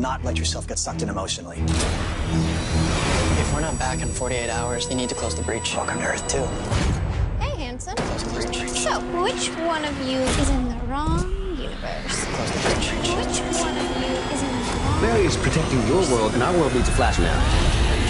not let yourself get sucked in emotionally. If we're not back in 48 hours, you need to close the breach. Welcome to Earth 2. Hey, handsome. Close the breach. So, which one of you is in the wrong universe? Close the breach. Which one of you is in the wrong... Barry is protecting your world, and our world needs a Flash now.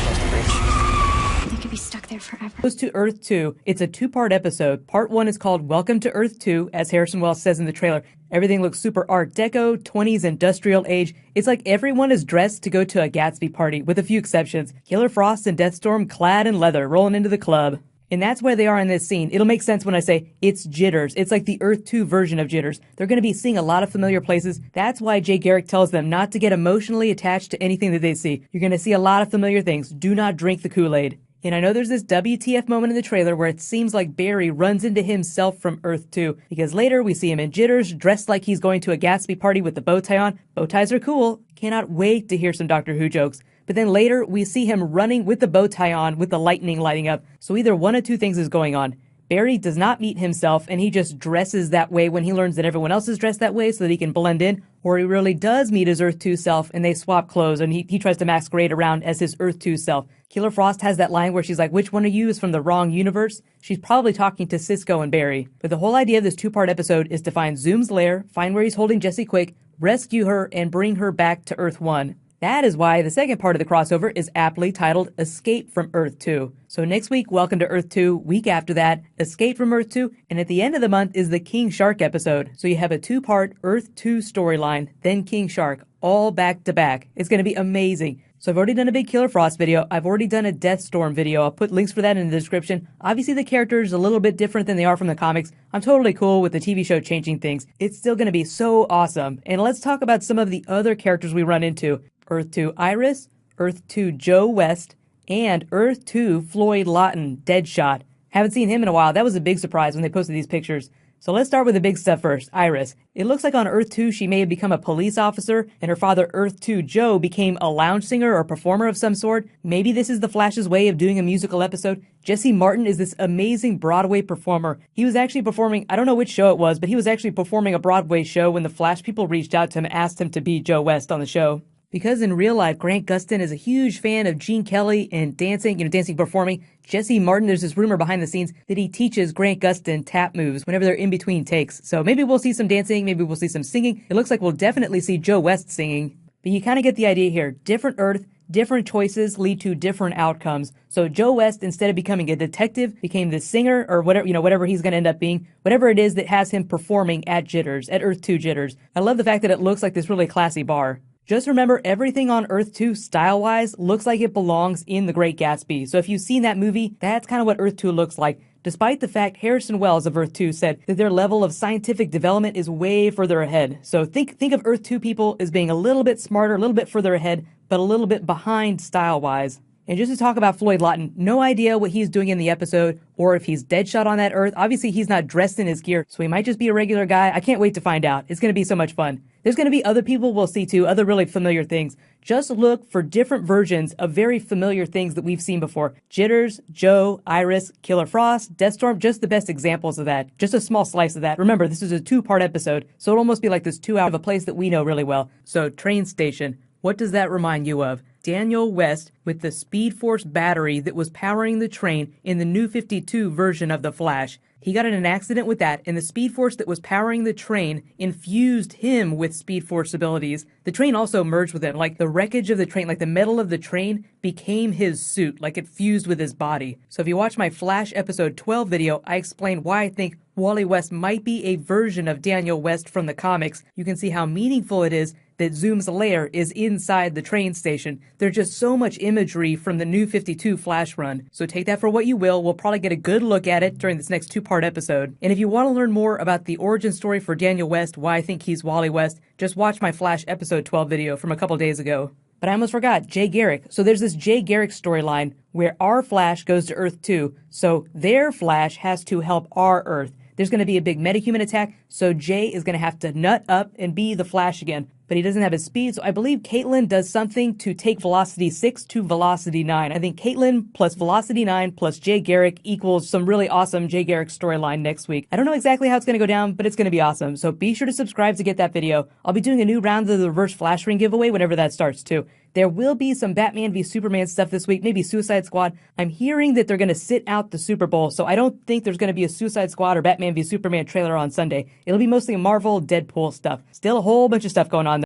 Close the breach. They could be stuck there forever. Goes to Earth 2. It's a two-part episode. Part 1 is called Welcome to Earth 2, as Harrison Wells says in the trailer. Everything looks super Art Deco, 20s industrial age. It's like everyone is dressed to go to a Gatsby party, with a few exceptions. Killer Frost and Deathstorm clad in leather, rolling into the club. And that's where they are in this scene. It'll make sense when I say it's Jitters. It's like the Earth 2 version of Jitters. They're going to be seeing a lot of familiar places. That's why Jay Garrick tells them not to get emotionally attached to anything that they see. You're going to see a lot of familiar things. Do not drink the Kool-Aid. And I know there's this WTF moment in the trailer where it seems like Barry runs into himself from Earth 2, because later we see him in Jitters, dressed like he's going to a Gatsby party with the bow tie on. Bow ties are cool. Cannot wait to hear some Doctor Who jokes. But then later we see him running with the bow tie on with the lightning lighting up. So either one of two things is going on. Barry does not meet himself, and he just dresses that way when he learns that everyone else is dressed that way so that he can blend in. Or he really does meet his Earth 2 self, and they swap clothes, and he tries to masquerade around as his Earth 2 self. Killer Frost has that line where she's like, which one of you is from the wrong universe? She's probably talking to Cisco and Barry. But the whole idea of this two-part episode is to find Zoom's lair, find where he's holding Jesse Quick, rescue her, and bring her back to Earth 1. That is why the second part of the crossover is aptly titled Escape from Earth 2. So next week, Welcome to Earth 2. Week after that, Escape from Earth 2. And at the end of the month is the King Shark episode. So you have a two-part Earth 2 storyline, then King Shark, all back to back. It's going to be amazing. So I've already done a big Killer Frost video. I've already done a Deathstorm video. I'll put links for that in the description. Obviously the characters are a little bit different than they are from the comics. I'm totally cool with the TV show changing things. It's still going to be so awesome. And let's talk about some of the other characters we run into. Earth 2 Iris, Earth 2 Joe West, and Earth 2 Floyd Lawton, Deadshot. Haven't seen him in a while. That was a big surprise when they posted these pictures. So let's start with the big stuff first. Iris. It looks like on Earth 2 she may have become a police officer, and her father Earth 2 Joe became a lounge singer or performer of some sort. Maybe this is the Flash's way of doing a musical episode. Jesse Martin is this amazing Broadway performer. He was actually performing, I don't know which show it was, but he was actually performing a Broadway show when the Flash people reached out to him and asked him to be Joe West on the show. Because in real life, Grant Gustin is a huge fan of Gene Kelly and dancing, dancing performing. Jesse Martin, there's this rumor behind the scenes that he teaches Grant Gustin tap moves whenever they're in between takes. So maybe we'll see some dancing, maybe we'll see some singing. It looks like we'll definitely see Joe West singing. But you kind of get the idea here. Different Earth, different choices lead to different outcomes. So Joe West, instead of becoming a detective, became the singer or whatever he's going to end up being, whatever it is that has him performing at Jitters, at Earth 2 Jitters. I love the fact that it looks like this really classy bar. Just remember, everything on Earth 2, style-wise, looks like it belongs in The Great Gatsby. So if you've seen that movie, that's kind of what Earth 2 looks like. Despite the fact Harrison Wells of Earth 2 said that their level of scientific development is way further ahead. So think of Earth 2 people as being a little bit smarter, a little bit further ahead, but a little bit behind style-wise. And just to talk about Floyd Lawton, no idea what he's doing in the episode or if he's Deadshot on that Earth. Obviously, he's not dressed in his gear, so he might just be a regular guy. I can't wait to find out. It's going to be so much fun. There's going to be other people we'll see too, other really familiar things. Just look for different versions of very familiar things that we've seen before. Jitters, Joe, Iris, Killer Frost, Deathstorm, just the best examples of that. Just a small slice of that. Remember, this is a two-part episode, so it'll almost be like this 2 hour of a place that we know really well. So, train station. What does that remind you of? Daniel West with the Speed Force battery that was powering the train in the New 52 version of The Flash. He got in an accident with that, and the Speed Force that was powering the train infused him with Speed Force abilities. The train also merged with him, like the wreckage of the train, like the metal of the train became his suit, like it fused with his body. So if you watch my Flash episode 12 video, I explain why I think Wally West might be a version of Daniel West from the comics. You can see how meaningful it is that Zoom's lair is inside the train station. There's just so much imagery from the New 52 Flash run. So take that for what you will. We'll probably get a good look at it during this next two-part episode. And if you want to learn more about the origin story for Daniel West, why I think he's Wally West, just watch my Flash episode 12 video from a couple days ago. But I almost forgot, Jay Garrick. So there's this Jay Garrick storyline where our Flash goes to Earth 2, so their Flash has to help our Earth. There's going to be a big metahuman attack, so Jay is going to have to nut up and be the Flash again. but he doesn't have his speed. So I believe Caitlin does something to take Velocity 6 to Velocity 9. I think Caitlin plus Velocity 9 plus Jay Garrick equals some really awesome Jay Garrick storyline next week. I don't know exactly how it's going to go down, but it's going to be awesome. So be sure to subscribe to get that video. I'll be doing a new round of the Reverse Flash Ring giveaway whenever that starts too. There will be some Batman v Superman stuff this week, maybe Suicide Squad. I'm hearing that they're going to sit out the Super Bowl, so I don't think there's going to be a Suicide Squad or Batman v Superman trailer on Sunday. It'll be mostly Marvel, Deadpool stuff. Still a whole bunch of stuff going on.